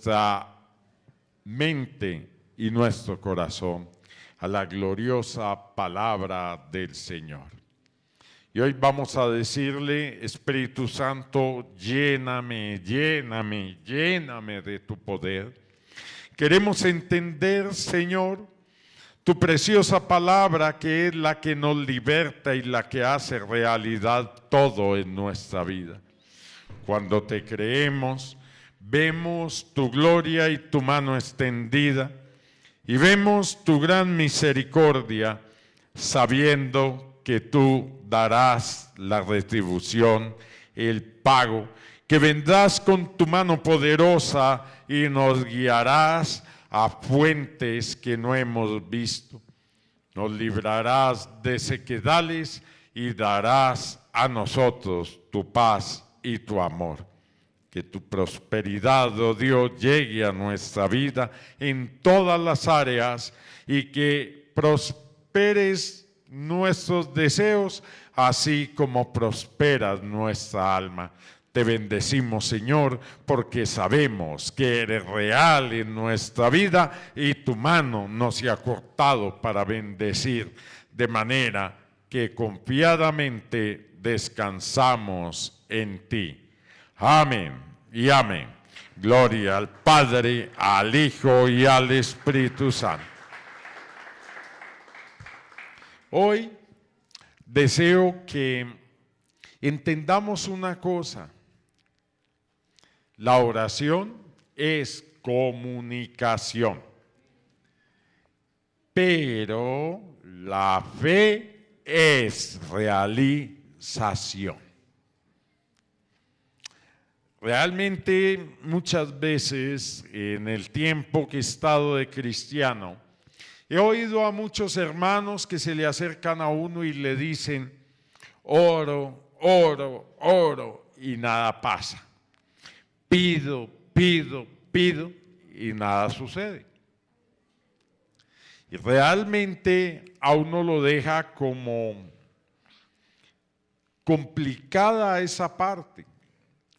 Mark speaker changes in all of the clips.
Speaker 1: nuestra mente y nuestro corazón a la gloriosa palabra del Señor. Y hoy vamos a decirle: Espíritu Santo, lléname, lléname, lléname de tu poder. Queremos entender, Señor, tu preciosa palabra, que es la que nos liberta y la que hace realidad todo en nuestra vida. Cuando te creemos, vemos tu gloria y tu mano extendida, y vemos tu gran misericordia, sabiendo que tú darás la retribución, el pago, que vendrás con tu mano poderosa y nos guiarás a fuentes que no hemos visto. Nos librarás de sequedales y darás a nosotros tu paz y tu amor. Que tu prosperidad, oh Dios, llegue a nuestra vida en todas las áreas y que prosperes nuestros deseos, así como prosperas nuestra alma. Te bendecimos, Señor, porque sabemos que eres real en nuestra vida y tu mano no se ha cortado para bendecir, de manera que confiadamente descansamos en ti. Amén y amén. Gloria al Padre, al Hijo y al Espíritu Santo. Hoy deseo que entendamos una cosa. La oración es comunicación, pero la fe es realización. Realmente muchas veces en el tiempo que he estado de cristiano, he oído a muchos hermanos que se le acercan a uno y le dicen: oro, oro, oro, y nada pasa. Pido, pido, pido, y nada sucede. Y realmente a uno lo deja como complicada esa parte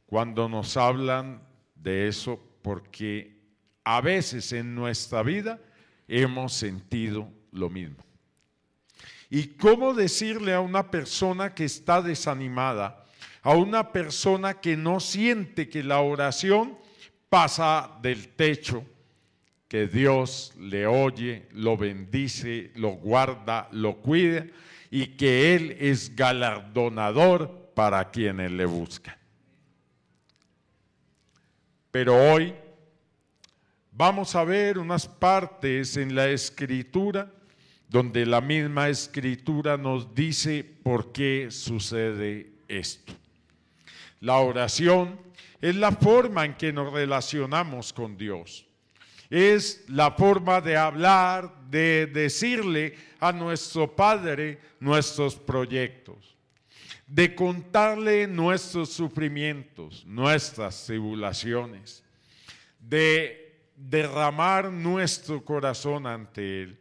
Speaker 1: cuando nos hablan de eso, porque a veces en nuestra vida hemos sentido lo mismo. ¿Y cómo decirle a una persona que está desanimada, a una persona que no siente que la oración pasa del techo, que Dios le oye, lo bendice, lo guarda, lo cuida y que Él es galardonador para quienes le buscan? Pero hoy vamos a ver unas partes en la Escritura donde la misma Escritura nos dice por qué sucede esto. La oración es la forma en que nos relacionamos con Dios. Es la forma de hablar, de decirle a nuestro Padre nuestros proyectos, de contarle nuestros sufrimientos, nuestras tribulaciones, de derramar nuestro corazón ante Él.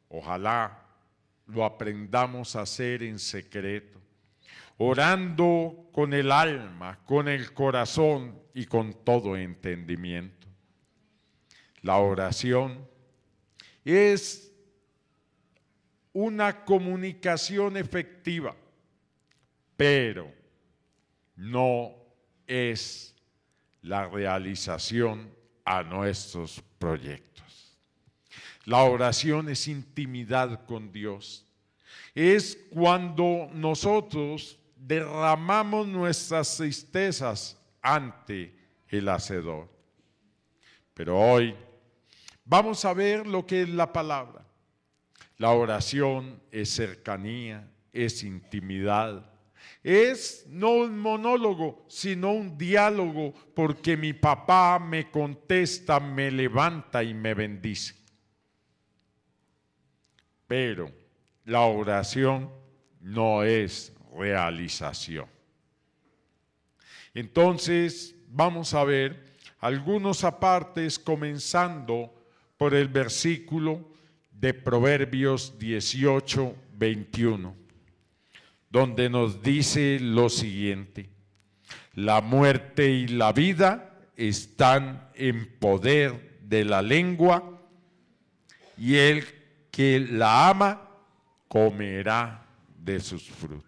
Speaker 1: Ojalá lo aprendamos a hacer en secreto, orando con el alma, con el corazón y con todo entendimiento. La oración es una comunicación efectiva, pero no es la realización a nuestros proyectos. La oración es intimidad con Dios. Es cuando nosotros derramamos nuestras tristezas ante el Hacedor. Pero hoy vamos a ver lo que es la palabra. La oración es cercanía, es intimidad, es no un monólogo, sino un diálogo, porque mi papá me contesta, me levanta y me bendice. Pero la oración no es realización. Entonces vamos a ver algunos apartes, comenzando por el versículo de Proverbios 18, 21, donde nos dice lo siguiente: la muerte y la vida están en poder de la lengua, y el que la ama comerá de sus frutos.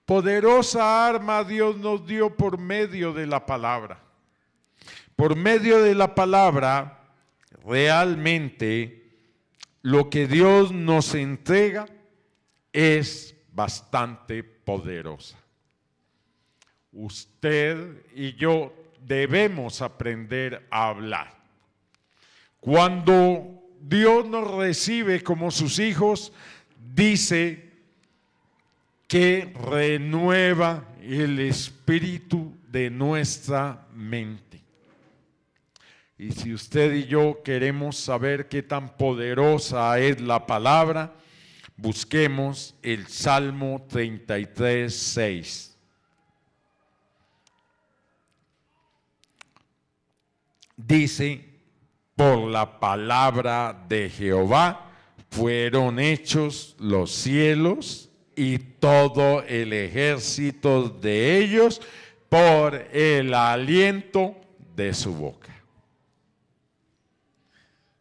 Speaker 1: Poderosa arma Dios nos dio por medio de la palabra. Por medio de la palabra, realmente lo que Dios nos entrega es bastante poderosa. Usted y yo debemos aprender a hablar. Cuando Dios nos recibe como sus hijos, dice que renueva el espíritu de nuestra mente. Y si usted y yo queremos saber qué tan poderosa es la palabra, busquemos el Salmo 33, 6. Dice: por la palabra de Jehová fueron hechos los cielos y todo el ejército de ellos por el aliento de su boca.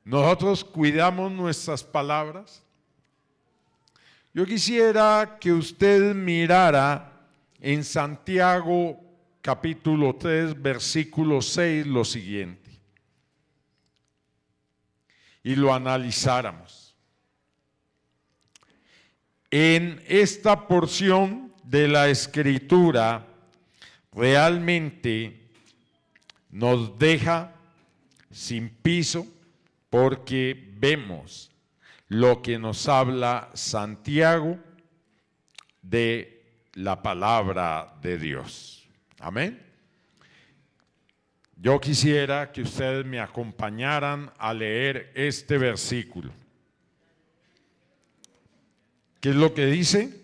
Speaker 1: Nosotros cuidamos nuestras palabras. Yo quisiera que usted mirara en Santiago capítulo 3, versículo 6 lo siguiente, y lo analizáramos. En esta porción de la Escritura realmente nos deja sin piso, porque vemos lo que nos habla Santiago de la palabra de Dios. Amén. Yo quisiera que ustedes me acompañaran a leer este versículo. ¿Qué es lo que dice?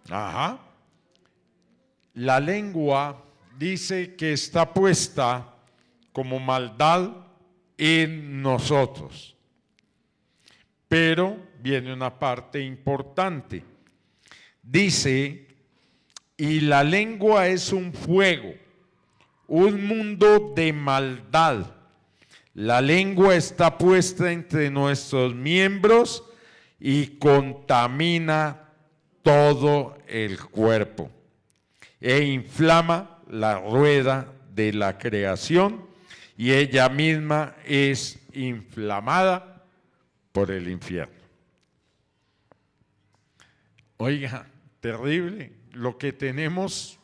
Speaker 1: Ajá. La lengua dice que está puesta como maldad en nosotros. Pero viene una parte importante. Dice: y la lengua es un fuego, un mundo de maldad. La lengua está puesta entre nuestros miembros y contamina todo el cuerpo e inflama la rueda de la creación, y ella misma es inflamada por el infierno. Oiga, terrible lo que tenemos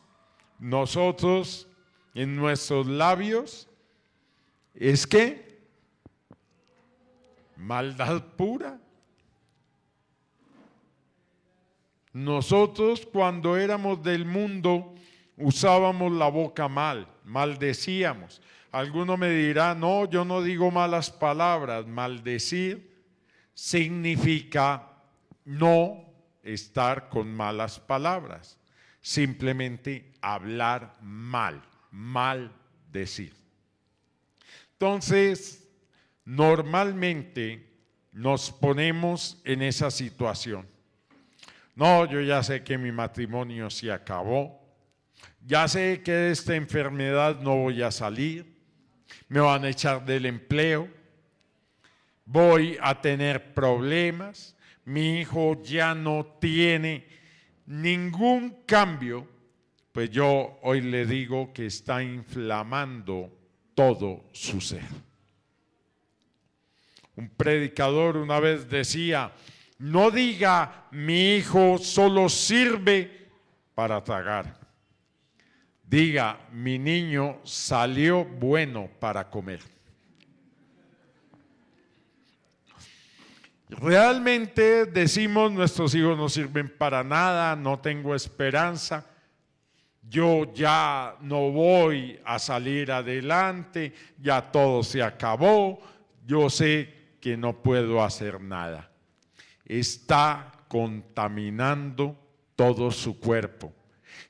Speaker 1: nosotros en nuestros labios. Es que maldad pura. Nosotros, cuando éramos del mundo, usábamos la boca mal, maldecíamos. Alguno me dirá: no, yo no digo malas palabras. Maldecir significa no estar con malas palabras, simplemente hablar mal, maldecir. Entonces, normalmente nos ponemos en esa situación. No, yo ya sé que mi matrimonio se acabó, ya sé que de esta enfermedad no voy a salir, me van a echar del empleo, voy a tener problemas, mi hijo ya no tiene ningún cambio. Pues yo hoy le digo que está inflamando todo su ser. Un predicador una vez decía: no diga mi hijo solo sirve para tragar, diga mi niño salió bueno para comer. Realmente decimos: nuestros hijos no sirven para nada, no tengo esperanza, yo ya no voy a salir adelante, ya todo se acabó, yo sé que no puedo hacer nada. Está contaminando todo su cuerpo,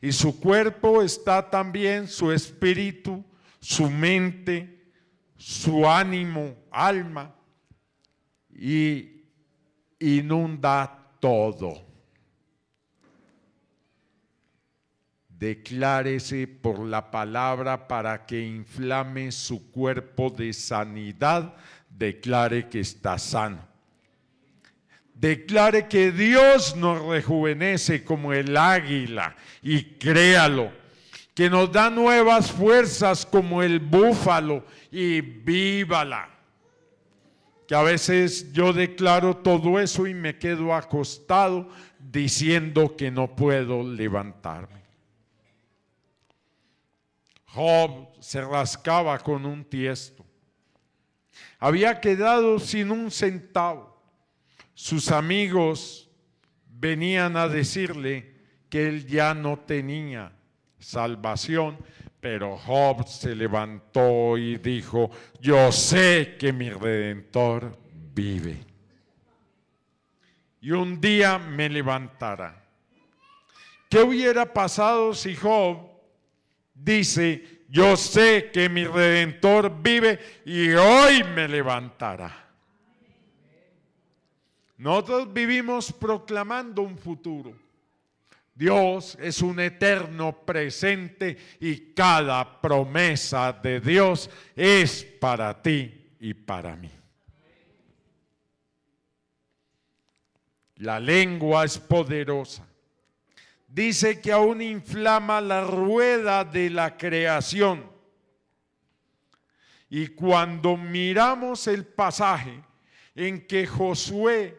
Speaker 1: Y su cuerpo está también su espíritu, su mente, su ánimo, alma, y inunda todo. Declárese por la palabra para que inflame su cuerpo de sanidad, declare que está sano. Declare que Dios nos rejuvenece como el águila y créalo, que nos da nuevas fuerzas como el búfalo y vívala. Que a veces yo declaro todo eso y me quedo acostado diciendo que no puedo levantarme. Job se rascaba con un tiesto. Había quedado sin un centavo. Sus amigos venían a decirle que él ya no tenía salvación, pero Job se levantó y dijo: yo sé que mi Redentor vive y un día me levantará. ¿Qué hubiera pasado si Job dice: yo sé que mi Redentor vive y hoy me levantará? Nosotros vivimos proclamando un futuro. Dios es un eterno presente y cada promesa de Dios es para ti y para mí. La lengua es poderosa. Dice que aún inflama la rueda de la creación. Y cuando miramos el pasaje en que Josué,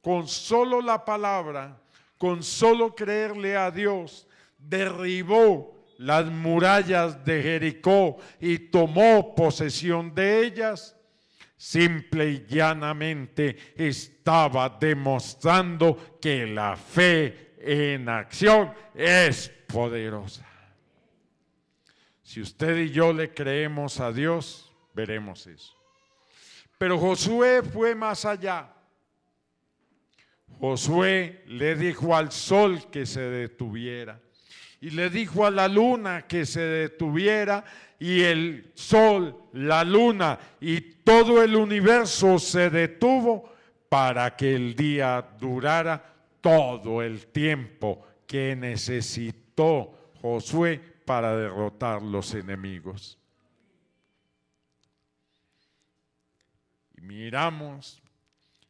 Speaker 1: con solo la palabra, con solo creerle a Dios, derribó las murallas de Jericó y tomó posesión de ellas, simple y llanamente estaba demostrando que la fe en acción es poderosa. Si usted y yo le creemos a Dios, veremos eso. Pero Josué fue más allá. Josué le dijo al sol que se detuviera y le dijo a la luna que se detuviera, y el sol, la luna y todo el universo se detuvo para que el día durara todo el tiempo que necesitó Josué para derrotar los enemigos. Y miramos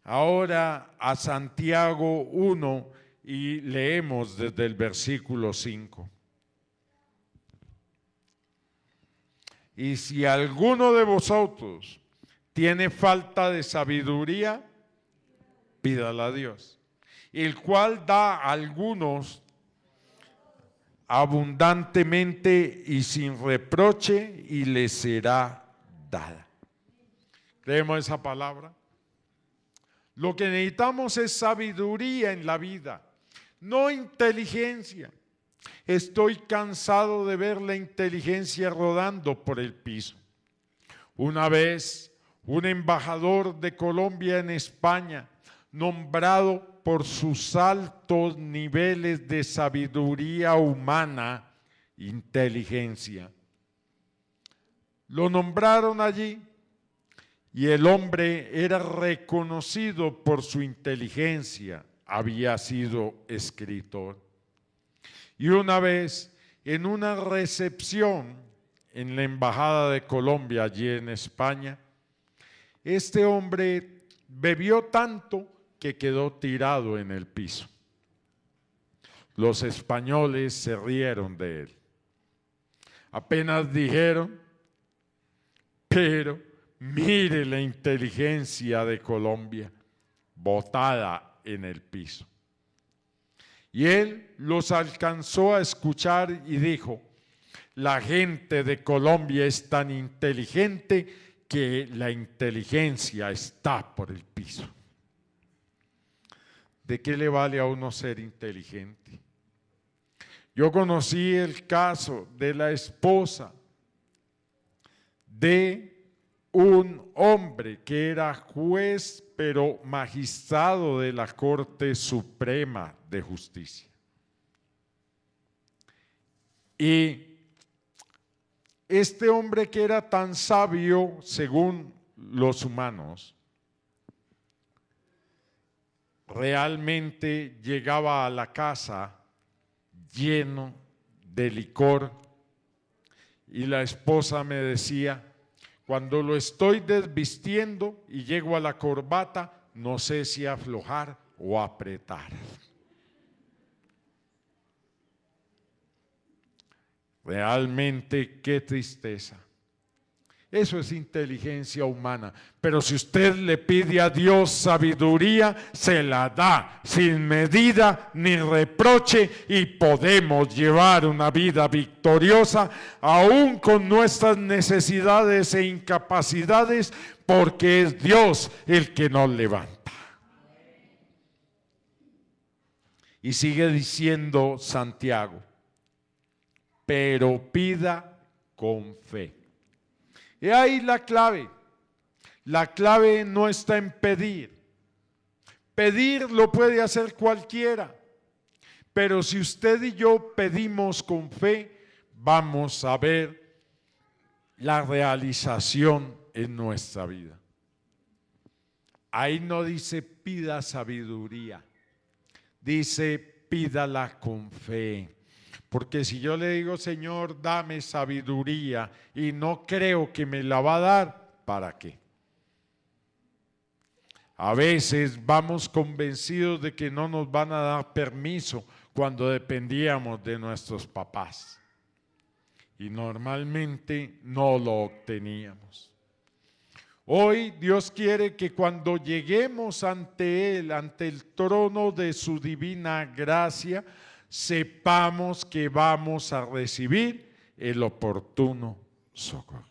Speaker 1: ahora a Santiago 1 y leemos desde el versículo 5. Y si alguno de vosotros tiene falta de sabiduría, pídala a Dios, el cual da a algunos abundantemente y sin reproche, y le será dada. ¿Creemos esa palabra? Lo que necesitamos es sabiduría en la vida, no inteligencia. Estoy cansado de ver la inteligencia rodando por el piso. Una vez, un embajador de Colombia en España, nombrado por sus altos niveles de sabiduría humana, inteligencia, lo nombraron allí. Y el hombre era reconocido por su inteligencia, había sido escritor. Y una vez, en una recepción en la Embajada de Colombia, allí en España, este hombre bebió tanto que quedó tirado en el piso. Los españoles se rieron de él. Apenas dijeron: pero mire la inteligencia de Colombia, botada en el piso. Y él los alcanzó a escuchar y dijo: la gente de Colombia es tan inteligente que la inteligencia está por el piso. ¿De qué le vale a uno ser inteligente? Yo conocí el caso de la esposa de un hombre que era juez, pero magistrado de la Corte Suprema de Justicia. Y este hombre que era tan sabio según los humanos, realmente llegaba a la casa lleno de licor y la esposa me decía, cuando lo estoy desvistiendo y llego a la corbata, no sé si aflojar o apretar. Realmente qué tristeza. Eso es inteligencia humana. Pero si usted le pide a Dios sabiduría, se la da sin medida ni reproche y podemos llevar una vida victoriosa aún con nuestras necesidades e incapacidades, porque es Dios el que nos levanta. Y sigue diciendo Santiago, pero pida con fe. Y ahí la clave. La clave no está en pedir. Pedir lo puede hacer cualquiera. Pero si usted y yo pedimos con fe, vamos a ver la realización en nuestra vida. Ahí no dice pida sabiduría, dice pídala con fe. Porque si yo le digo, Señor, dame sabiduría y no creo que me la va a dar, ¿para qué? A veces vamos convencidos de que no nos van a dar permiso cuando dependíamos de nuestros papás. Y normalmente no lo obteníamos. Hoy Dios quiere que cuando lleguemos ante Él, ante el trono de su divina gracia, sepamos que vamos a recibir el oportuno socorro.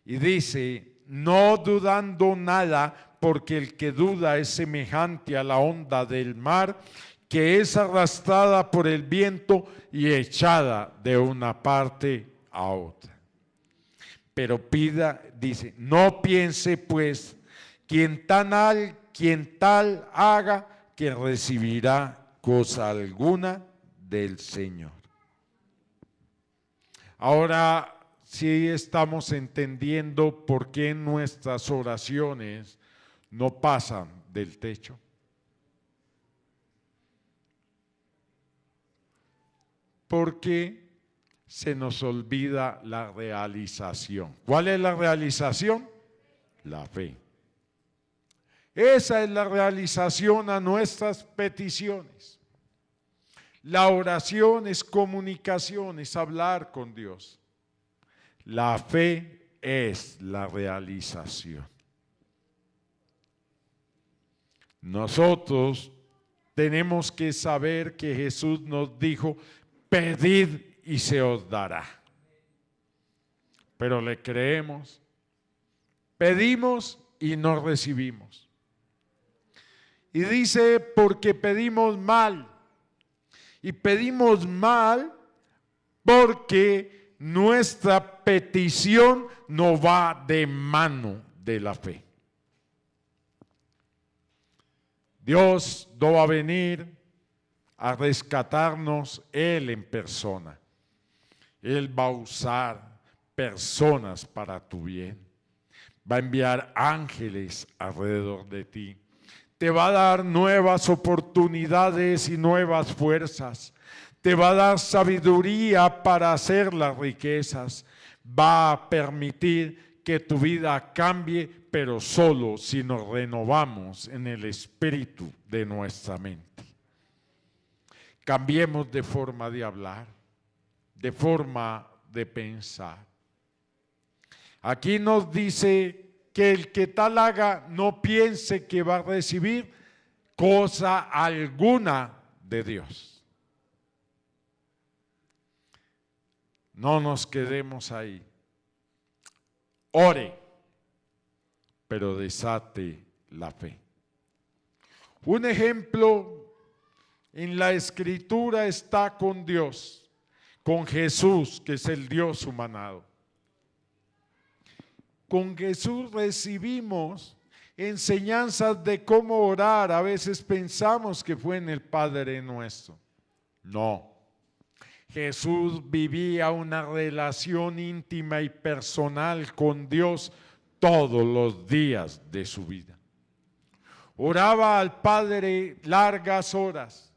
Speaker 1: Y dice, no dudando nada, porque el que duda es semejante a la onda del mar, que es arrastrada por el viento y echada de una parte a otra. Pero pida, dice, no piense pues, quien tal haga, que recibirá cosa alguna del Señor. Ahora sí estamos entendiendo por qué nuestras oraciones no pasan del techo. Porque se nos olvida la realización. ¿Cuál es la realización? La fe. Esa es la realización a nuestras peticiones. La oración es comunicación, es hablar con Dios. La fe es la realización. Nosotros tenemos que saber que Jesús nos dijo, pedid y se os dará. Pero le creemos, pedimos y no recibimos. Y dice, porque pedimos mal. Y pedimos mal porque nuestra petición no va de mano de la fe. Dios no va a venir a rescatarnos Él en persona. Él va a usar personas para tu bien. Va a enviar ángeles alrededor de ti. Te va a dar nuevas oportunidades y nuevas fuerzas. Te va a dar sabiduría para hacer las riquezas. Va a permitir que tu vida cambie, pero solo si nos renovamos en el espíritu de nuestra mente. Cambiemos de forma de hablar, de forma de pensar. Aquí nos dice que el que tal haga no piense que va a recibir cosa alguna de Dios. No nos quedemos ahí. Ore, pero desate la fe. Un ejemplo en la Escritura está con Dios, con Jesús, que es el Dios humanado. Con Jesús recibimos enseñanzas de cómo orar. A veces pensamos que fue en el Padre Nuestro. No. Jesús vivía una relación íntima y personal con Dios todos los días de su vida. Oraba al Padre largas horas,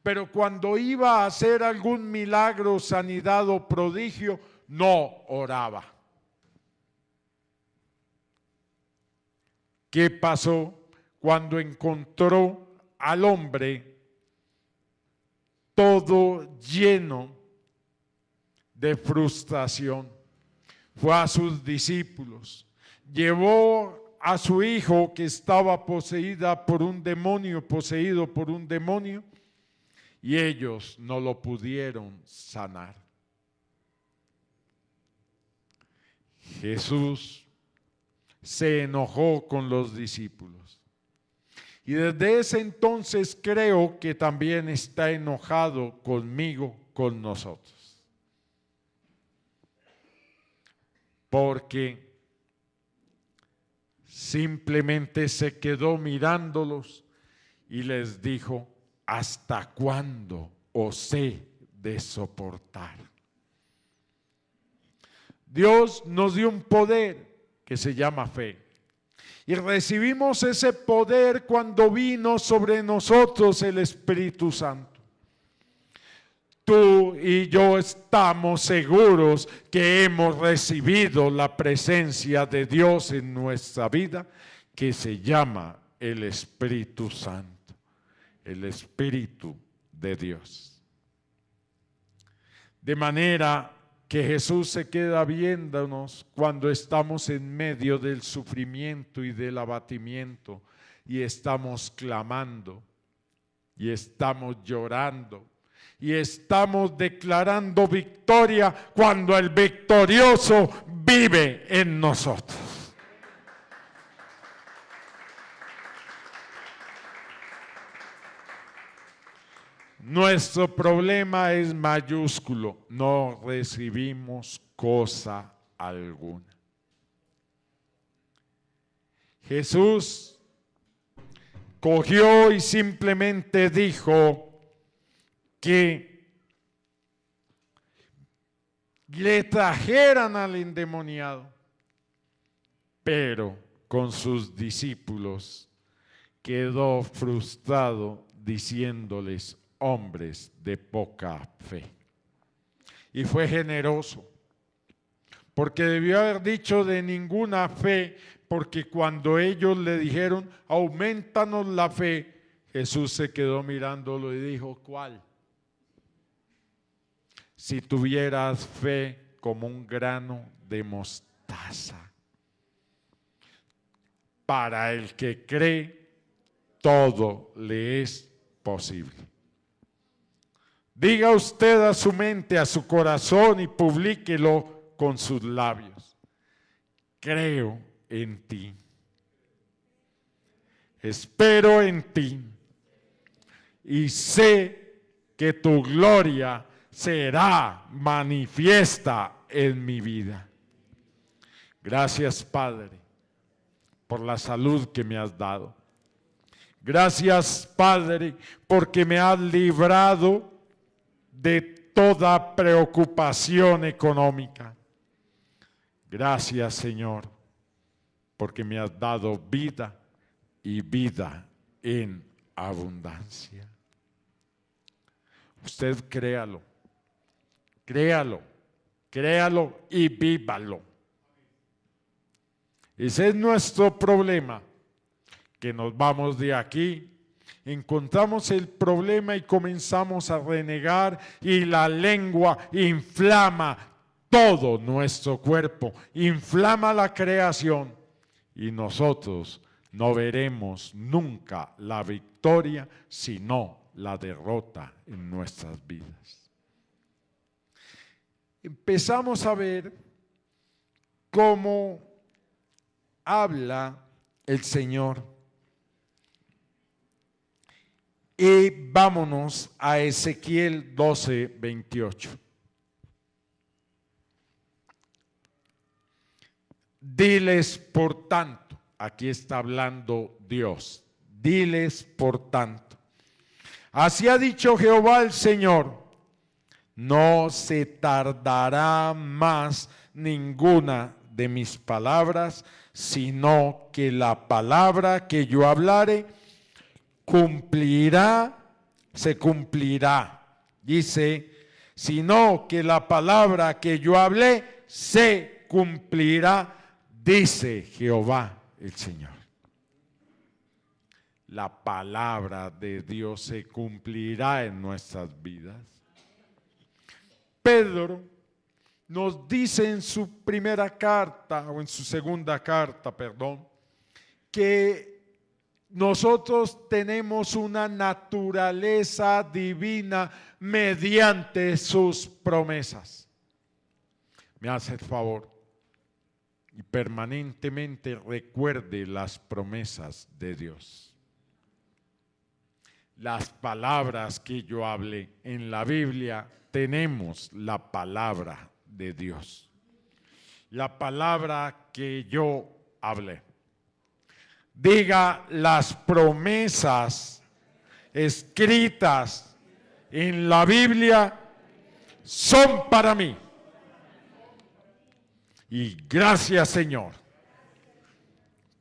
Speaker 1: pero cuando iba a hacer algún milagro, sanidad o prodigio, no oraba. ¿Qué pasó cuando encontró al hombre todo lleno de frustración? Fue a sus discípulos, llevó a su hijo que estaba poseído por un demonio, y ellos no lo pudieron sanar. Jesús se enojó con los discípulos. Y desde ese entonces creo que también está enojado conmigo, con nosotros. Porque simplemente se quedó mirándolos y les dijo: ¿hasta cuándo os he de soportar? Dios nos dio un poder que se llama fe. Y recibimos ese poder cuando vino sobre nosotros el Espíritu Santo. Tú y yo estamos seguros que hemos recibido la presencia de Dios en nuestra vida, que se llama el Espíritu Santo, el Espíritu de Dios. De manera que Jesús se queda viéndonos cuando estamos en medio del sufrimiento y del abatimiento y estamos clamando y estamos llorando y estamos declarando victoria cuando el victorioso vive en nosotros. Nuestro problema es mayúsculo: no recibimos cosa alguna. Jesús cogió y simplemente dijo que le trajeran al endemoniado, pero con sus discípulos quedó frustrado diciéndoles: hombres de poca fe. Y fue generoso, porque debió haber dicho de ninguna fe, porque cuando ellos le dijeron: aumentanos la fe, Jesús se quedó mirándolo y dijo: ¿cuál? Si tuvieras fe como un grano de mostaza. Para el que cree, todo le es posible. Diga usted a su mente, a su corazón, y publíquelo con sus labios: creo en ti, espero en ti, y sé que tu gloria será manifiesta en mi vida. Gracias, Padre, por la salud que me has dado. Gracias, Padre, porque me has librado de toda preocupación económica. Gracias, Señor, porque me has dado vida y vida en abundancia. Usted créalo, créalo, créalo y vívalo. Ese es nuestro problema, que nos vamos de aquí, encontramos el problema y comenzamos a renegar, y la lengua inflama todo nuestro cuerpo, inflama la creación, y nosotros no veremos nunca la victoria, sino la derrota en nuestras vidas. Empezamos a ver cómo habla el Señor. Y vámonos a Ezequiel 12:28. Diles por tanto, aquí está hablando Dios, diles por tanto: así ha dicho Jehová el Señor, no se tardará más ninguna de mis palabras, sino que la palabra que yo hablare se cumplirá. Dice, sino que la palabra que yo hablé se cumplirá, dice Jehová el Señor. La palabra de Dios se cumplirá en nuestras vidas. Pedro nos dice en su primera carta, o en su segunda carta, perdón, que nosotros tenemos una naturaleza divina mediante sus promesas. Me hace el favor y permanentemente recuerde las promesas de Dios. Las palabras que yo hablé en la Biblia, tenemos la palabra de Dios. La palabra que yo hablé. Diga, las promesas escritas en la Biblia son para mí. Y gracias, Señor,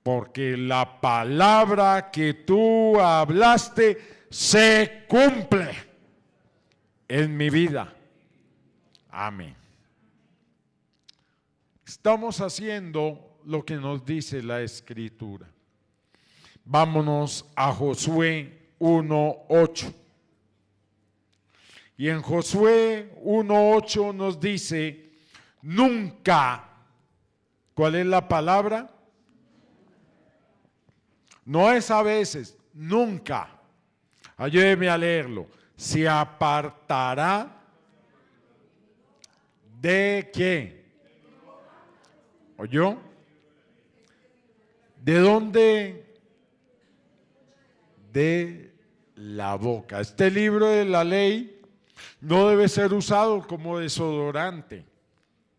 Speaker 1: porque la palabra que tú hablaste se cumple en mi vida. Amén. Estamos haciendo lo que nos dice la Escritura. Vámonos a Josué 1:8. Y en Josué 1:8 nos dice, nunca, ¿cuál es la palabra? No es a veces, nunca. Ayúdeme a leerlo. Se apartará de ¿qué? ¿Oyó? ¿De dónde? De la boca. Este libro de la ley no debe ser usado como desodorante.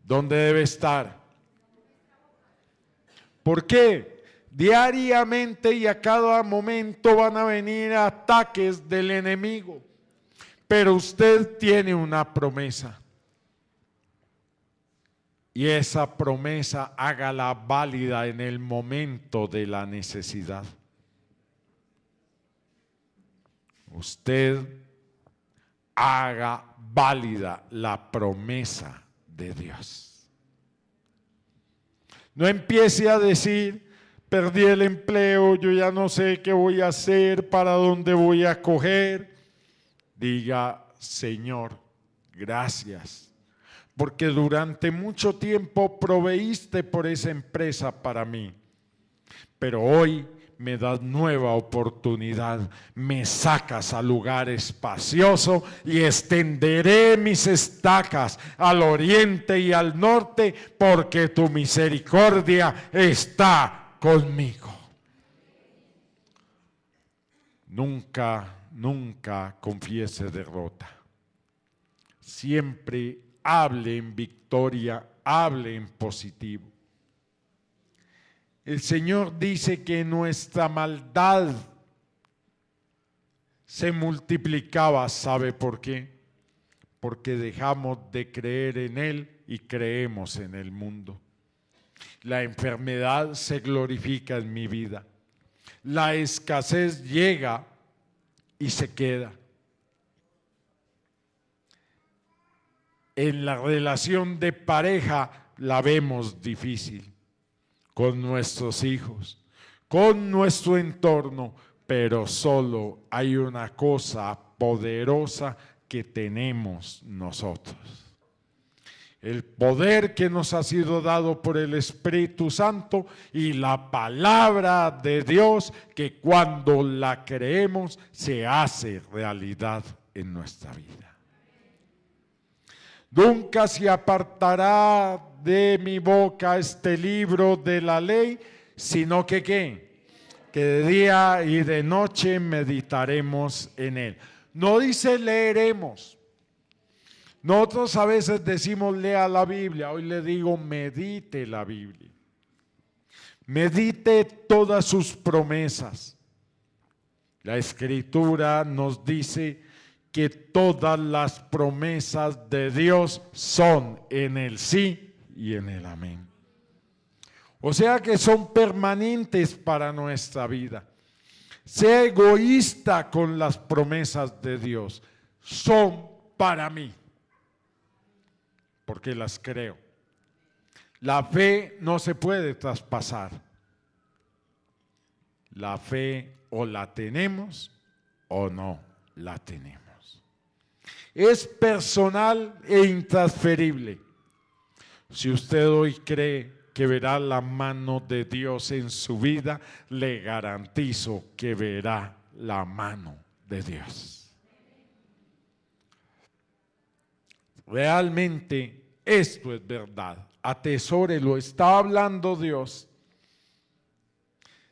Speaker 1: ¿Dónde debe estar? ¿Por qué? Diariamente y a cada momento van a venir ataques del enemigo. Pero usted tiene una promesa. Y esa promesa hágala válida en el momento de la necesidad. Usted haga válida la promesa de Dios. No empiece a decir, perdí el empleo, yo ya no sé qué voy a hacer, para dónde voy a coger. Diga, Señor, gracias, porque durante mucho tiempo proveíste por esa empresa para mí, pero hoy me das nueva oportunidad, me sacas al lugar espacioso y extenderé mis estacas al oriente y al norte, porque tu misericordia está conmigo. Nunca confiese derrota. Siempre hable en victoria, hable en positivo. El Señor dice que nuestra maldad se multiplicaba. ¿Sabe por qué? Porque dejamos de creer en Él y creemos en el mundo. La enfermedad se glorifica en mi vida. La escasez llega y se queda. En la relación de pareja la vemos difícil, con nuestros hijos, con nuestro entorno, pero solo hay una cosa poderosa que tenemos nosotros. El poder que nos ha sido dado por el Espíritu Santo y la palabra de Dios, que cuando la creemos se hace realidad en nuestra vida. Nunca se apartará de mi boca este libro de la ley, sino que ¿qué? Que de día y de noche meditaremos en él. No dice leeremos. Nosotros a veces decimos lea la Biblia, hoy le digo medite la Biblia. Medite todas sus promesas. La Escritura nos dice que todas las promesas de Dios son en el sí y en el amén. O sea que son permanentes para nuestra vida. Sea egoísta con las promesas de Dios. Son para mí, porque las creo. La fe no se puede traspasar. La fe o la tenemos o no la tenemos. Es personal e intransferible. Si usted hoy cree que verá la mano de Dios en su vida, le garantizo que verá la mano de Dios. Realmente esto es verdad. Atesórelo, está hablando Dios.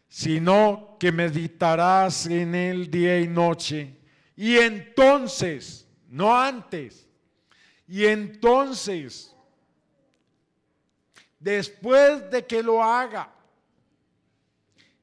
Speaker 1: Sino que meditarás en él día y noche, y entonces, no antes, y entonces, después de que lo haga,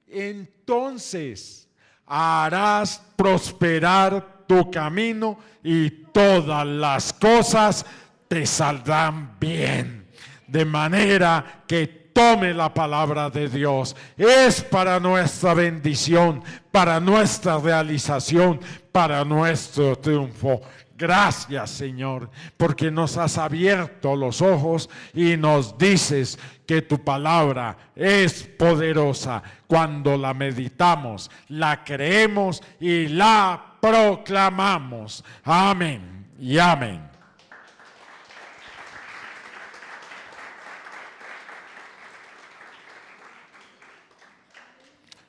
Speaker 1: entonces harás prosperar tu camino y todas las cosas te saldrán bien. De manera que tome la palabra de Dios. Es para nuestra bendición, para nuestra realización, para nuestro triunfo. Gracias, Señor, porque nos has abierto los ojos y nos dices que tu palabra es poderosa. Cuando la meditamos, la creemos y la proclamamos. Amén y amén.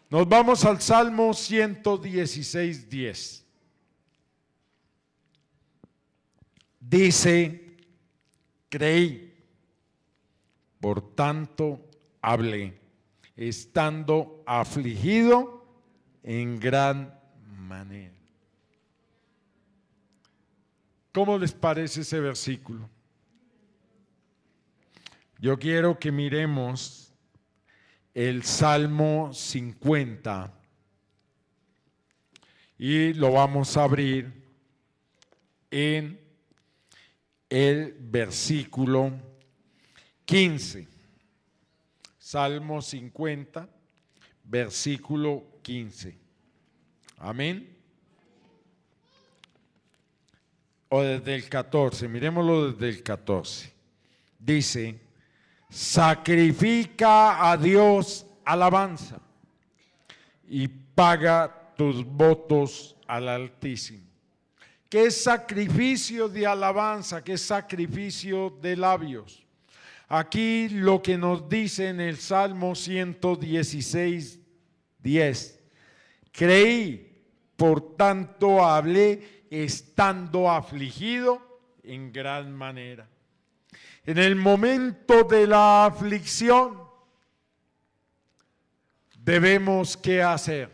Speaker 1: Nos vamos al Salmo 116:10. Dice, creí, por tanto hablé, estando afligido en gran manera. ¿Cómo les parece ese versículo? Yo quiero que miremos el Salmo 50 y lo vamos a abrir en el versículo 15. Salmo 50, versículo 15. Amén. O desde el 14, miremoslo desde el 14. Dice, sacrifica a Dios alabanza y paga tus votos al Altísimo. ¿Qué es sacrificio de alabanza? ¿Qué es sacrificio de labios? Aquí lo que nos dice en el Salmo 116:10. Creí, por tanto hablé, estando afligido en gran manera. En el momento de la aflicción, debemos ¿qué hacer?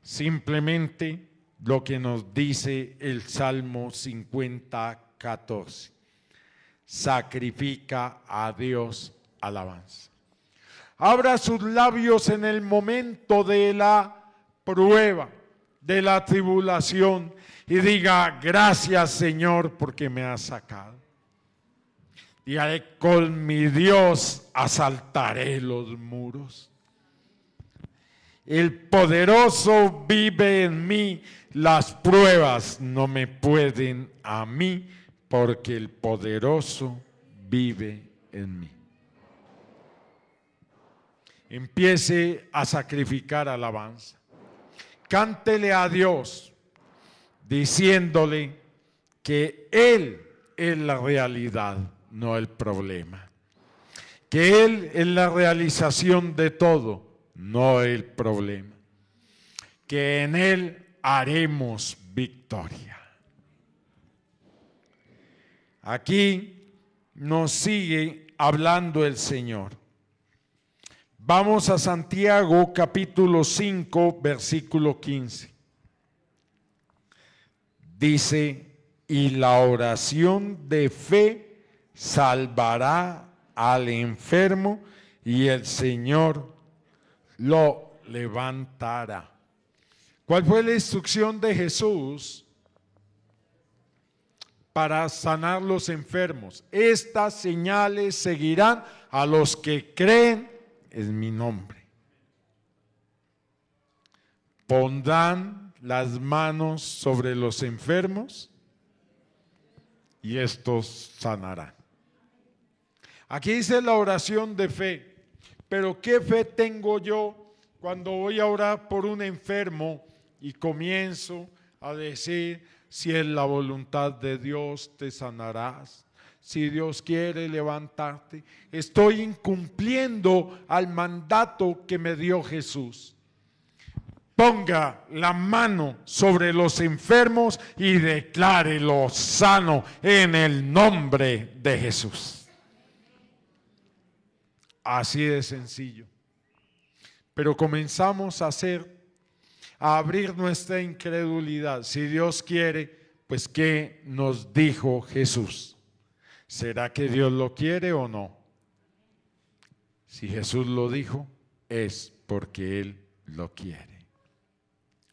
Speaker 1: Simplemente lo que nos dice el Salmo 50:14. Sacrifica a Dios alabanza. Abra sus labios en el momento de la prueba, de la tribulación, y diga, gracias Señor porque me has sacado. Dígale, con mi Dios asaltaré los muros. El poderoso vive en mí, las pruebas no me pueden a mí, porque el poderoso vive en mí. Empiece a sacrificar alabanza. Cántele a Dios, diciéndole que Él es la realidad, no el problema. Que Él es la realización de todo, no el problema. Que en Él haremos victoria. Aquí nos sigue hablando el Señor. Vamos a Santiago capítulo 5, versículo 15. Dice, y la oración de fe salvará al enfermo y el Señor lo levantará. ¿Cuál fue la instrucción de Jesús para sanar los enfermos. Estas señales seguirán a los que creen en mi nombre. Pondrán las manos sobre los enfermos y estos sanarán. Aquí dice la oración de fe, pero ¿qué fe tengo yo cuando voy a orar por un enfermo y comienzo a decir, si es la voluntad de Dios te sanarás? Si Dios quiere levantarte, estoy incumpliendo al mandato que me dio Jesús. Ponga la mano sobre los enfermos y declárelo sano en el nombre de Jesús. Así de sencillo. Pero comenzamos a abrir nuestra incredulidad. Si Dios quiere, pues ¿qué nos dijo Jesús? ¿Será que Dios lo quiere o no? Si Jesús lo dijo, es porque Él lo quiere.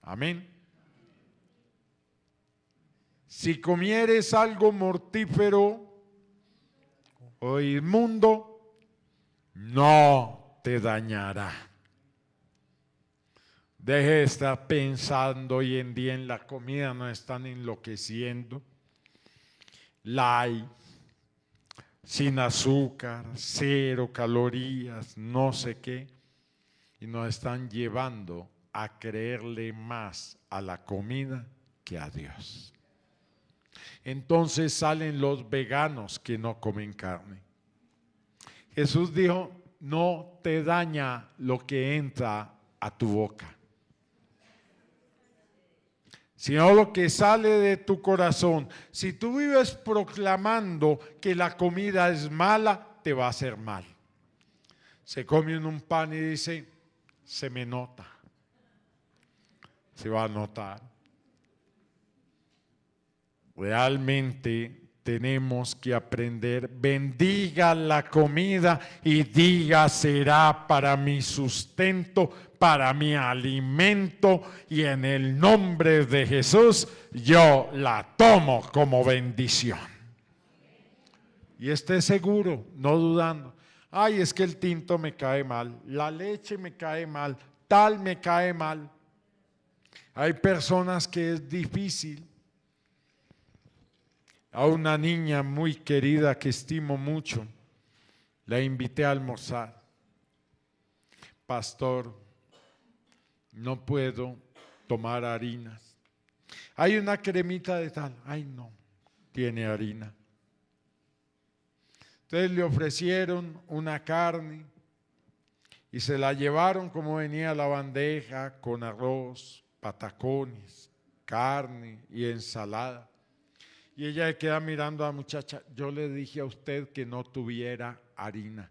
Speaker 1: Amén. Si comieres algo mortífero o inmundo, no te dañará. Deje de estar pensando hoy en día en la comida, nos están enloqueciendo. Light, sin azúcar, 0 calorías, no sé qué. Y nos están llevando a creerle más a la comida que a Dios. Entonces salen los veganos que no comen carne. Jesús dijo, no te daña lo que entra a tu boca, sino lo que sale de tu corazón. Si tú vives proclamando que la comida es mala, te va a hacer mal. Se come un pan y dice, se me nota. Se va a notar. Realmente tenemos que aprender, bendiga la comida y diga, será para mi sustento, para mi alimento, y en el nombre de Jesús yo la tomo como bendición. Y esté seguro, no dudando. Ay, es que el tinto me cae mal, la leche me cae mal, tal me cae mal. Hay personas que es difícil. A una niña muy querida que estimo mucho, la invité a almorzar. Pastor, no puedo tomar harinas. Hay una cremita de tal. Ay, no, tiene harina. Entonces le ofrecieron una carne y se la llevaron como venía la bandeja, con arroz, patacones, carne y ensalada. Y ella queda mirando a la muchacha. Yo le dije a usted que no tuviera harina.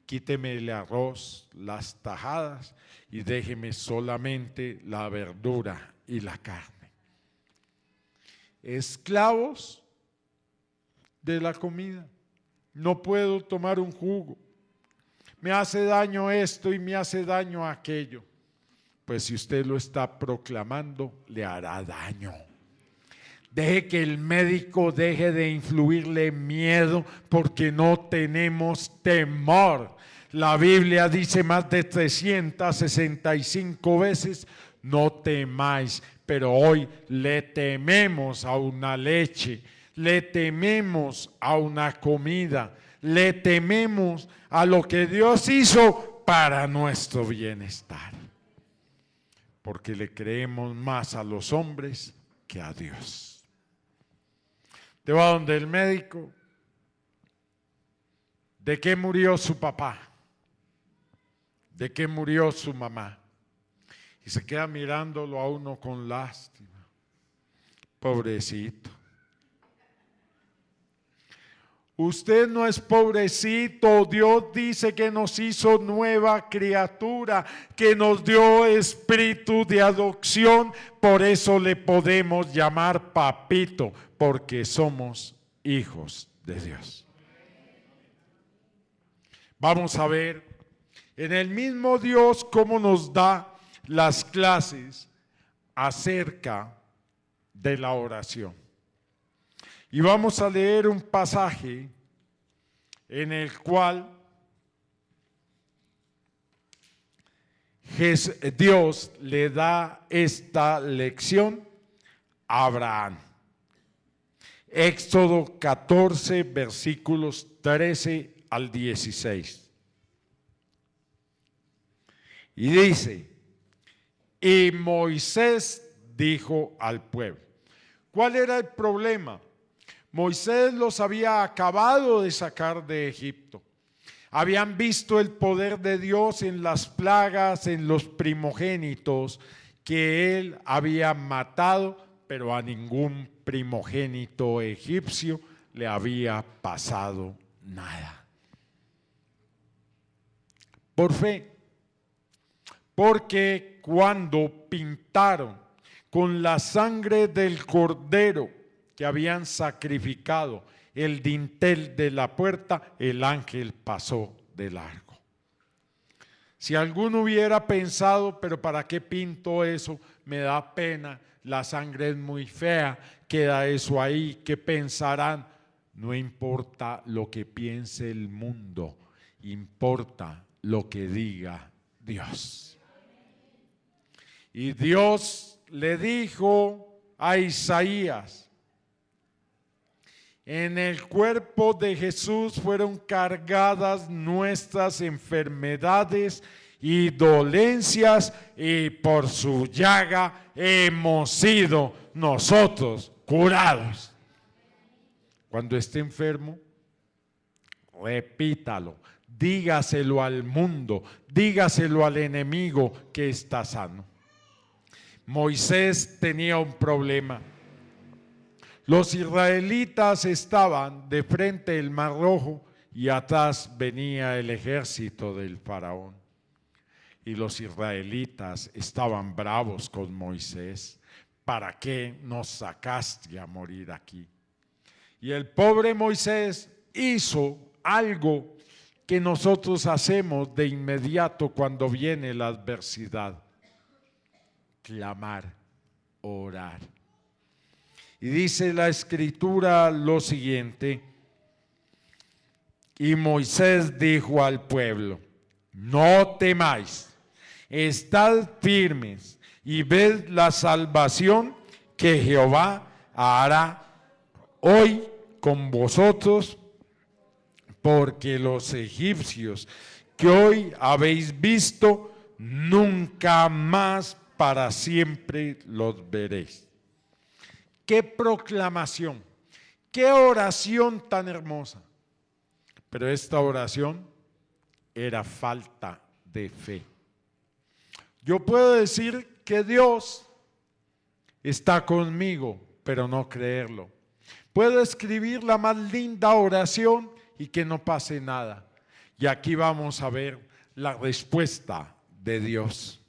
Speaker 1: Quíteme el arroz, las tajadas y déjeme solamente la verdura y la carne. Esclavos de la comida. No puedo tomar un jugo. Me hace daño esto y me hace daño aquello. Pues si usted lo está proclamando, le hará daño. Deje que el médico deje de influirle miedo, porque no tenemos temor. La Biblia dice más de 365 veces, no temáis, pero hoy le tememos a una leche, le tememos a una comida, le tememos a lo que Dios hizo para nuestro bienestar, porque le creemos más a los hombres que a Dios. Te va donde el médico. ¿De qué murió su papá? ¿De qué murió su mamá? Y se queda mirándolo a uno con lástima. Pobrecito. Usted no es pobrecito. Dios dice que nos hizo nueva criatura, que nos dio espíritu de adopción. Por eso le podemos llamar papito, porque somos hijos de Dios. Vamos a ver en el mismo Dios cómo nos da las clases acerca de la oración. Y vamos a leer un pasaje en el cual Dios le da esta lección a Abraham. Éxodo 14, versículos 13 al 16. Y dice, y Moisés dijo al pueblo. ¿Cuál era el problema? Moisés los había acabado de sacar de Egipto. Habían visto el poder de Dios en las plagas, en los primogénitos que él había matado, pero a ningún primogénito egipcio le había pasado nada. Por fe, porque cuando pintaron con la sangre del cordero que habían sacrificado el dintel de la puerta, el ángel pasó de largo. Si alguno hubiera pensado, pero ¿para qué pinto eso? Me da pena, la sangre es muy fea, queda eso ahí, ¿qué pensarán? No importa lo que piense el mundo, importa lo que diga Dios. Y Dios le dijo a Isaías, en el cuerpo de Jesús fueron cargadas nuestras enfermedades y dolencias, y por su llaga hemos sido nosotros curados. Cuando esté enfermo, repítalo, dígaselo al mundo, dígaselo al enemigo que está sano. Moisés tenía un problema. Los israelitas estaban de frente del Mar Rojo y atrás venía el ejército del faraón. Y los israelitas estaban bravos con Moisés. ¿Para qué nos sacaste a morir aquí? Y el pobre Moisés hizo algo que nosotros hacemos de inmediato cuando viene la adversidad: clamar, orar. Y dice la Escritura lo siguiente: y Moisés dijo al pueblo, no temáis, estad firmes y ved la salvación que Jehová hará hoy con vosotros, porque los egipcios que hoy habéis visto, nunca más para siempre los veréis. ¡Qué proclamación! ¡Qué oración tan hermosa! Pero esta oración era falta de fe. Yo puedo decir que Dios está conmigo, pero no creerlo. Puedo escribir la más linda oración y que no pase nada. Y aquí vamos a ver la respuesta de Dios.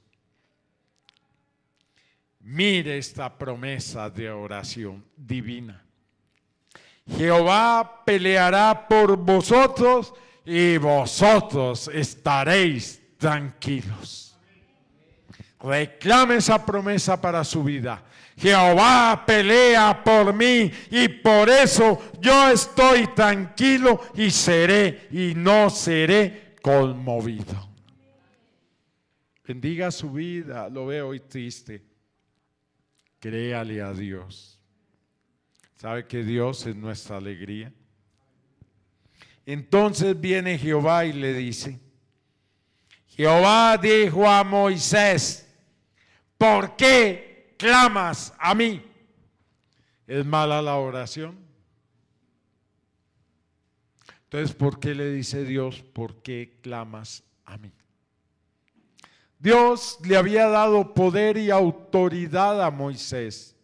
Speaker 1: Mire esta promesa de oración divina. Jehová peleará por vosotros y vosotros estaréis tranquilos. Reclame esa promesa para su vida. Jehová pelea por mí y por eso yo estoy tranquilo y seré y no seré conmovido. Bendiga su vida, lo veo hoy triste. Créale a Dios. ¿Sabe que Dios es nuestra alegría? Entonces viene Jehová y le dice, Jehová dijo a Moisés, ¿por qué clamas a mí? ¿Es mala la oración? Entonces, ¿por qué le dice Dios, por qué clamas a mí? Dios le había dado poder y autoridad a Moisés.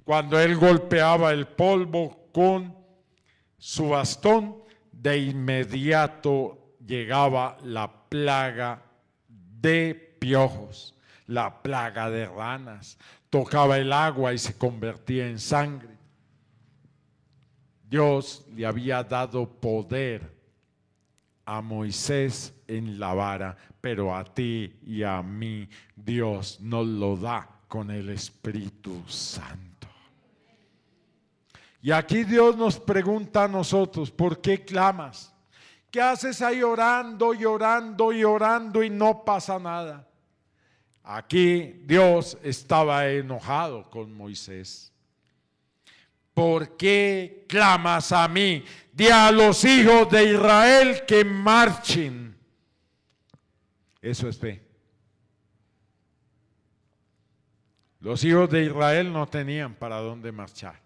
Speaker 1: Cuando él golpeaba el polvo con su bastón, de inmediato llegaba la plaga de piojos, la plaga de ranas. Tocaba el agua y se convertía en sangre. Dios le había dado poder a Moisés en la vara, pero a ti y a mí Dios nos lo da con el Espíritu Santo. Y aquí Dios nos pregunta a nosotros, ¿por qué clamas? ¿Qué haces ahí orando y orando y orando y no pasa nada? Aquí Dios estaba enojado con Moisés. ¿Por qué clamas a mí? Di a los hijos de Israel que marchen. Eso es fe. Los hijos de Israel no tenían para dónde marchar.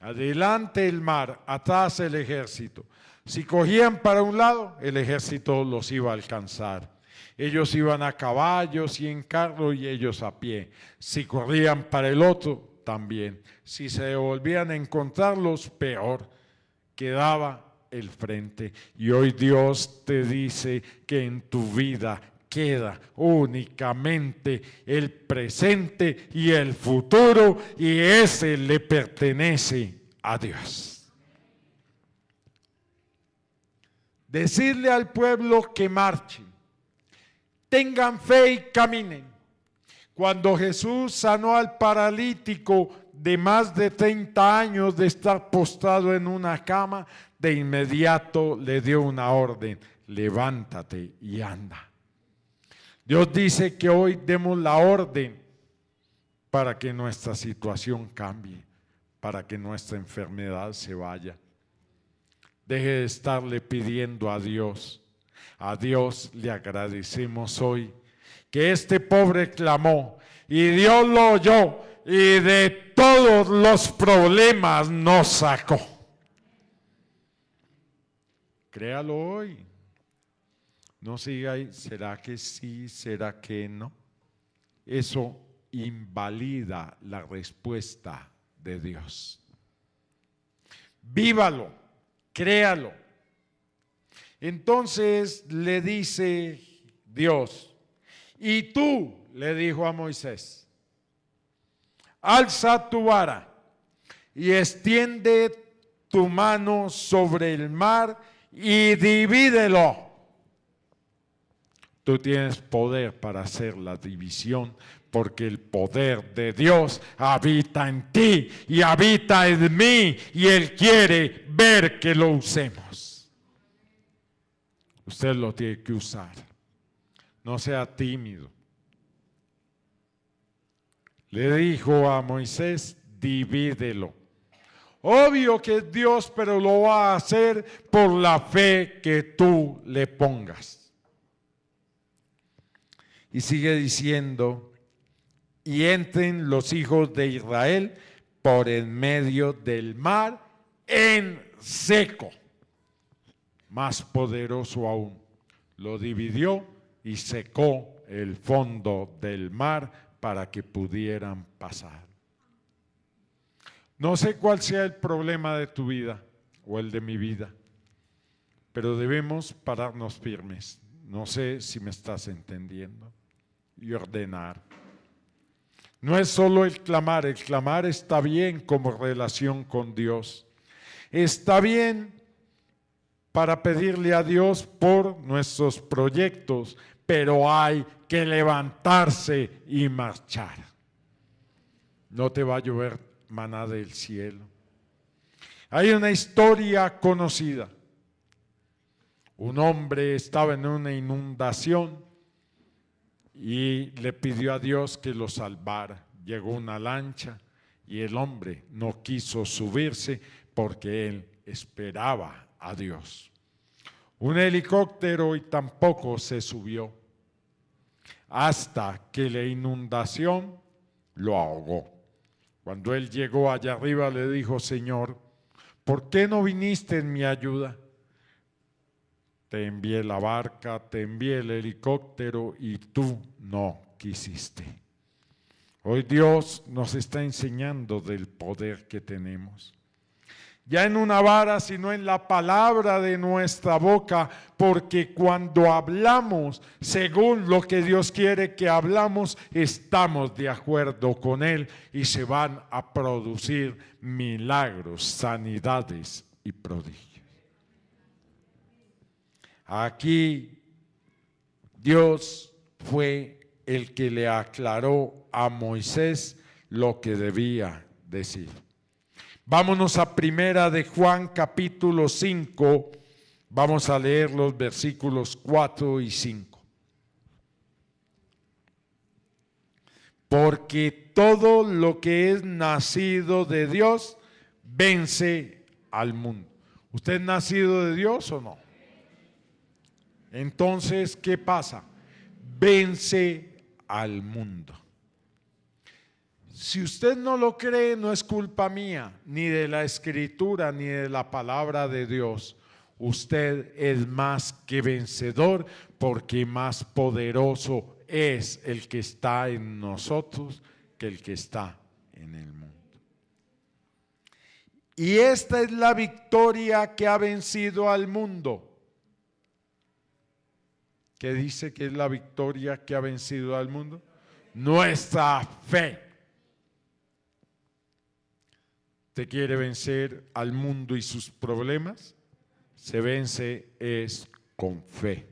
Speaker 1: Adelante el mar, atrás el ejército. Si cogían para un lado, el ejército los iba a alcanzar. Ellos iban a caballos y en carro y ellos a pie. Si corrían para el otro, también. Si se volvían a encontrarlos, peor. Quedaba el frente. Y hoy Dios te dice que en tu vida queda únicamente el presente y el futuro, y ese le pertenece a Dios. Decirle al pueblo que marchen, tengan fe y caminen. Cuando Jesús sanó al paralítico de más de 30 años de estar postrado en una cama, de inmediato le dio una orden: levántate y anda. Dios dice que hoy demos la orden para que nuestra situación cambie, para que nuestra enfermedad se vaya. Deje de estarle pidiendo a Dios. A Dios le agradecemos hoy que este pobre clamó y Dios lo oyó y de todos los problemas nos sacó. Créalo hoy. No siga ahí, ¿será que sí? ¿Será que no? Eso invalida la respuesta de Dios. Vívalo, créalo. Entonces le dice Dios, y tú, le dijo a Moisés, alza tu vara y extiende tu mano sobre el mar y divídelo. Tú tienes poder para hacer la división, porque el poder de Dios habita en ti y habita en mí, y Él quiere ver que lo usemos. Usted lo tiene que usar. No sea tímido. Le dijo a Moisés, divídelo. Obvio que es Dios, pero lo va a hacer por la fe que tú le pongas. Y sigue diciendo, y entren los hijos de Israel por en medio del mar en seco. Más poderoso aún, lo dividió y secó el fondo del mar para que pudieran pasar. No sé cuál sea el problema de tu vida o el de mi vida, pero debemos pararnos firmes. No sé si me estás entendiendo. Y ordenar. No es solo el clamar está bien como relación con Dios. Está bien para pedirle a Dios por nuestros proyectos, pero hay que levantarse y marchar. No te va a llover maná del cielo. Hay una historia conocida. Un hombre estaba en una inundación y le pidió a Dios que lo salvara. Llegó una lancha y el hombre no quiso subirse porque él esperaba a Dios. Un helicóptero y tampoco se subió, hasta que la inundación lo ahogó. Cuando él llegó allá arriba le dijo, Señor, ¿por qué no viniste en mi ayuda? Te envié la barca, te envié el helicóptero y tú no quisiste. Hoy Dios nos está enseñando del poder que tenemos. Ya en una vara, sino en la palabra de nuestra boca, porque cuando hablamos según lo que Dios quiere que hablamos, estamos de acuerdo con Él y se van a producir milagros, sanidades y prodigios. Aquí Dios fue el que le aclaró a Moisés lo que debía decir. Vámonos a Primera de Juan capítulo 5, vamos a leer los versículos 4 y 5. Porque todo lo que es nacido de Dios vence al mundo. ¿Usted es nacido de Dios o no? Entonces, ¿qué pasa? Vence al mundo. Si usted no lo cree, no es culpa mía, ni de la Escritura, ni de la palabra de Dios. Usted es más que vencedor, porque más poderoso es el que está en nosotros que el que está en el mundo. Y esta es la victoria que ha vencido al mundo. ¿Qué dice que es la victoria que ha vencido al mundo? Nuestra fe. ¿Usted quiere vencer al mundo y sus problemas? Se vence es con fe.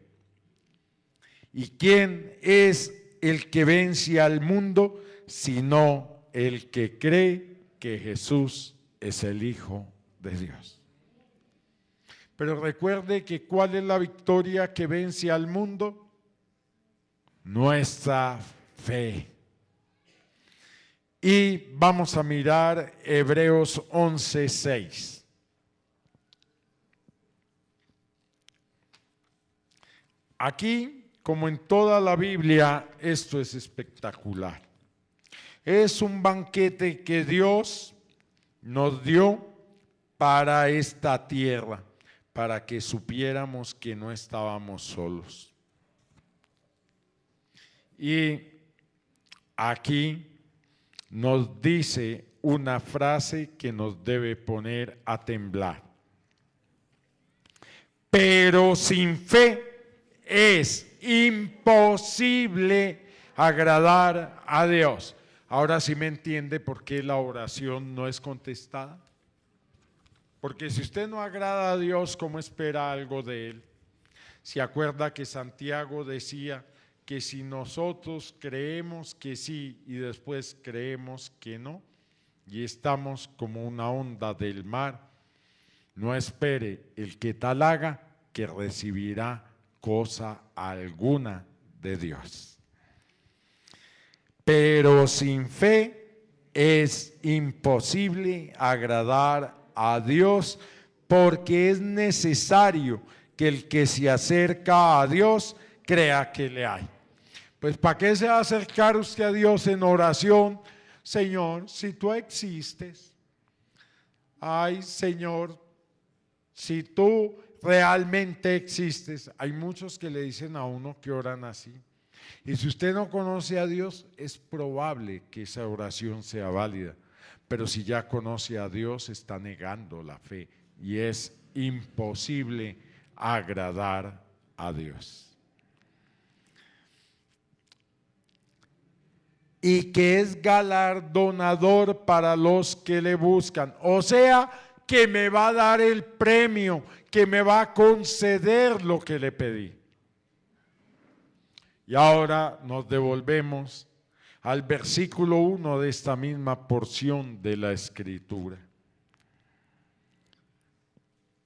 Speaker 1: ¿Y quién es el que vence al mundo? Sino el que cree que Jesús es el Hijo de Dios. Pero recuerde que ¿cuál es la victoria que vence al mundo? Nuestra fe. Y vamos a mirar Hebreos 11:6. Aquí, como en toda la Biblia, esto es espectacular. Es un banquete que Dios nos dio para esta tierra, para que supiéramos que no estábamos solos. Y aquí nos dice una frase que nos debe poner a temblar. Pero sin fe es imposible agradar a Dios. Ahora sí me entiende por qué la oración no es contestada. Porque si usted no agrada a Dios, ¿cómo espera algo de Él? ¿Se acuerda que Santiago decía que si nosotros creemos que sí y después creemos que no, y estamos como una onda del mar, no espere el que tal haga que recibirá cosa alguna de Dios? Pero sin fe es imposible agradar a Dios, porque es necesario que el que se acerca a Dios crea que le hay. Pues ¿para qué se va a acercar usted a Dios en oración? Señor, si tú existes. Ay, Señor, si tú realmente existes. Hay muchos que le dicen a uno que oran así. Y si usted no conoce a Dios, es probable que esa oración sea válida. Pero si ya conoce a Dios, está negando la fe. Y es imposible agradar a Dios. Y que es galardonador para los que le buscan. O sea, que me va a dar el premio, que me va a conceder lo que le pedí. Y ahora nos devolvemos al versículo 1 de esta misma porción de la Escritura.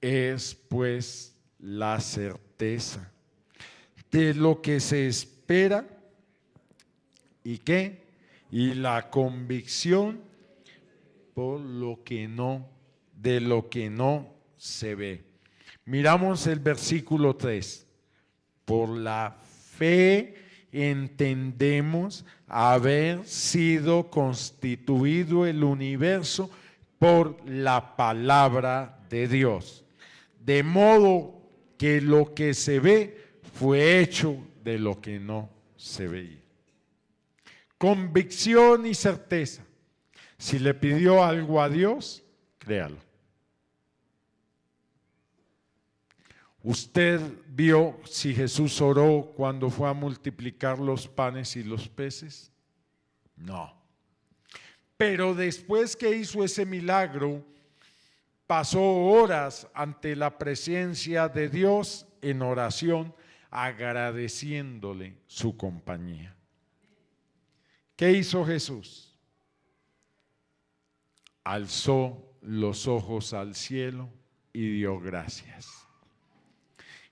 Speaker 1: Es pues la certeza de lo que se espera. ¿Y qué? Y la convicción por lo que no, de lo que no se ve. Miramos el versículo 3. Por la fe entendemos haber sido constituido el universo por la palabra de Dios, de modo que lo que se ve fue hecho de lo que no se veía. Convicción y certeza. Si le pidió algo a Dios, créalo. ¿Usted vio si Jesús oró cuando fue a multiplicar los panes y los peces? No. Pero después que hizo ese milagro, pasó horas ante la presencia de Dios en oración, agradeciéndole su compañía. ¿Qué hizo Jesús? Alzó los ojos al cielo y dio gracias.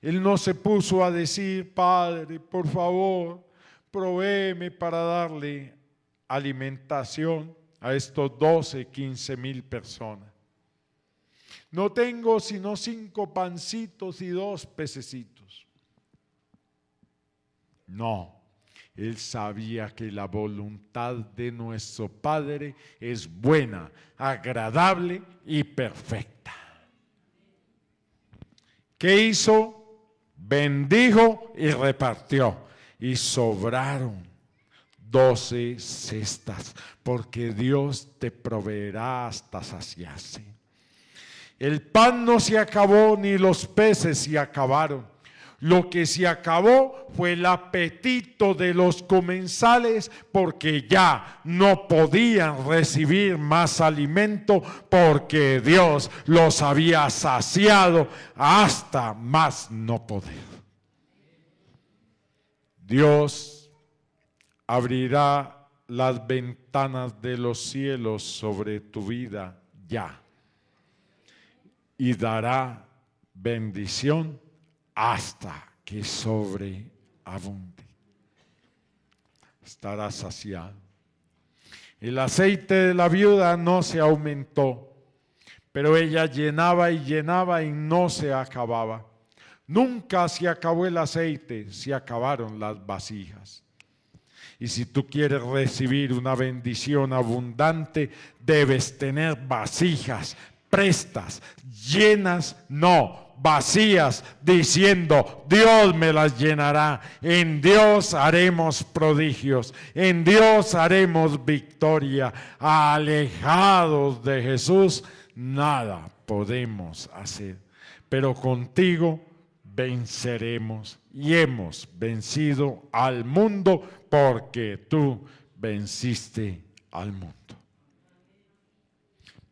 Speaker 1: Él no se puso a decir: Padre, por favor, provéeme para darle alimentación a estos 12, 15 mil personas. No tengo sino 5 pancitos y 2 pececitos. No, él sabía que la voluntad de nuestro Padre es buena, agradable y perfecta. ¿Qué hizo? Bendijo y repartió, y sobraron 12 cestas, porque Dios te proveerá hasta saciarse. El pan no se acabó, ni los peces se acabaron. Lo que se acabó fue el apetito de los comensales, porque ya no podían recibir más alimento, porque Dios los había saciado hasta más no poder. Dios abrirá las ventanas de los cielos sobre tu vida ya y dará bendición hasta que sobreabunde. Estará saciado. El aceite de la viuda no se aumentó, pero ella llenaba y llenaba y no se acababa. Nunca se acabó el aceite, se acabaron las vasijas. Y si tú quieres recibir una bendición abundante, debes tener vasijas prestas, llenas, no, vacías, diciendo: Dios me las llenará, en Dios haremos prodigios, en Dios haremos victoria. Alejados de Jesús, nada podemos hacer, pero contigo venceremos y hemos vencido al mundo, porque tú venciste al mundo.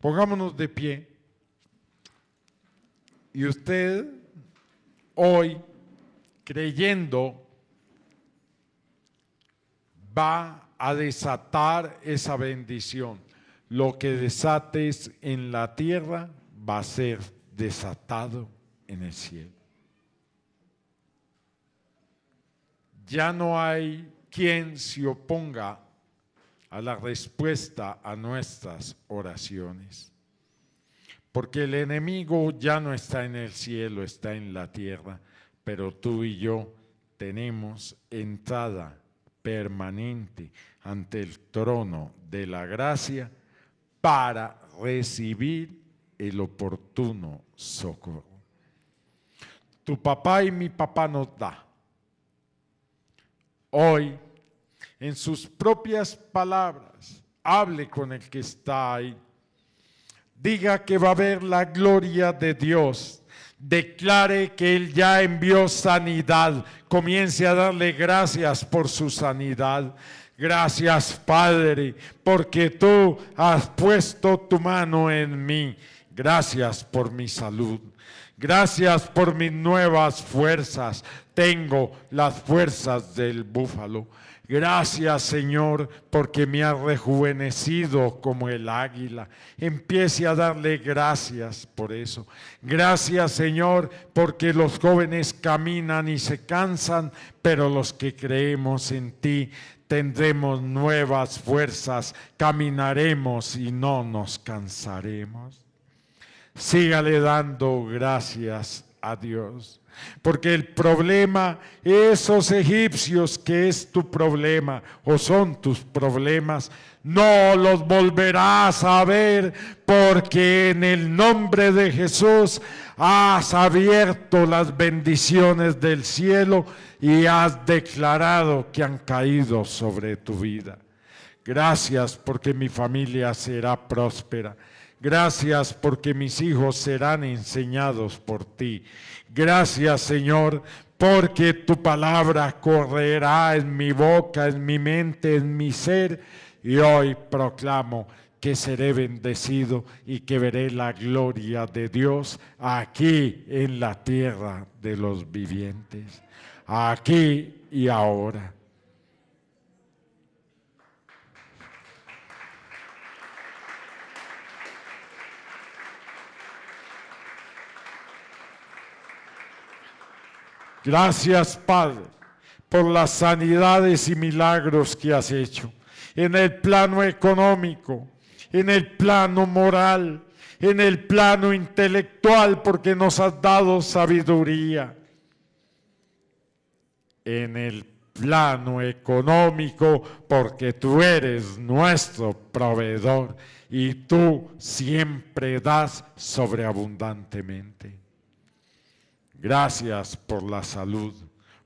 Speaker 1: Pongámonos de pie. Y usted hoy, creyendo, va a desatar esa bendición. Lo que desates en la tierra va a ser desatado en el cielo. Ya no hay quien se oponga a la respuesta a nuestras oraciones. Porque el enemigo ya no está en el cielo, está en la tierra, pero tú y yo tenemos entrada permanente ante el trono de la gracia para recibir el oportuno socorro. Tu papá y mi papá nos da. Hoy, en sus propias palabras, hable con el que está ahí. Diga que va a ver la gloria de Dios. Declare que Él ya envió sanidad. Comience a darle gracias por su sanidad. Gracias, Padre, porque tú has puesto tu mano en mí. Gracias por mi salud. Gracias por mis nuevas fuerzas. Tengo las fuerzas del búfalo. Gracias, Señor, porque me ha rejuvenecido como el águila. Empiece a darle gracias por eso. Gracias, Señor, porque los jóvenes caminan y se cansan, pero los que creemos en ti tendremos nuevas fuerzas, caminaremos y no nos cansaremos. Sígale dando gracias a Dios. Porque el problema, esos egipcios que es tu problema o son tus problemas, no los volverás a ver, porque en el nombre de Jesús has abierto las bendiciones del cielo y has declarado que han caído sobre tu vida. Gracias porque mi familia será próspera. Gracias porque mis hijos serán enseñados por ti. Gracias, Señor, porque tu palabra correrá en mi boca, en mi mente, en mi ser. Y hoy proclamo que seré bendecido y que veré la gloria de Dios aquí en la tierra de los vivientes. Aquí y ahora. Gracias, Padre, por las sanidades y milagros que has hecho en el plano económico, en el plano moral, en el plano intelectual, porque nos has dado sabiduría. En el plano económico, porque tú eres nuestro proveedor y tú siempre das sobreabundantemente. Gracias por la salud,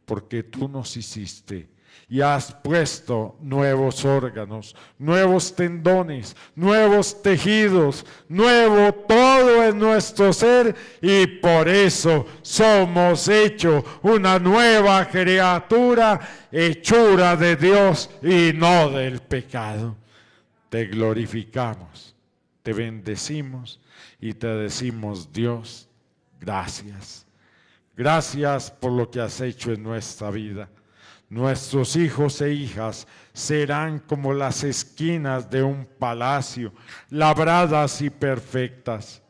Speaker 1: porque tú nos hiciste y has puesto nuevos órganos, nuevos tendones, nuevos tejidos, nuevo todo en nuestro ser, y por eso somos hechos una nueva criatura, hechura de Dios y no del pecado. Te glorificamos, te bendecimos y te decimos, Dios, gracias. Gracias por lo que has hecho en nuestra vida. Nuestros hijos e hijas serán como las esquinas de un palacio, labradas y perfectas.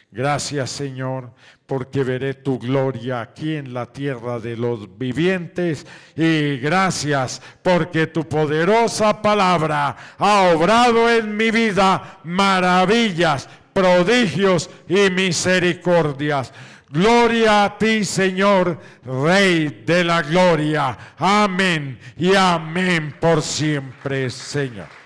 Speaker 1: Gracias, Señor, porque veré tu gloria aquí en la tierra de los vivientes, y gracias porque tu poderosa palabra ha obrado en mi vida maravillas, prodigios y misericordias. Gloria a ti, Señor, Rey de la gloria. Amén y amén por siempre, Señor.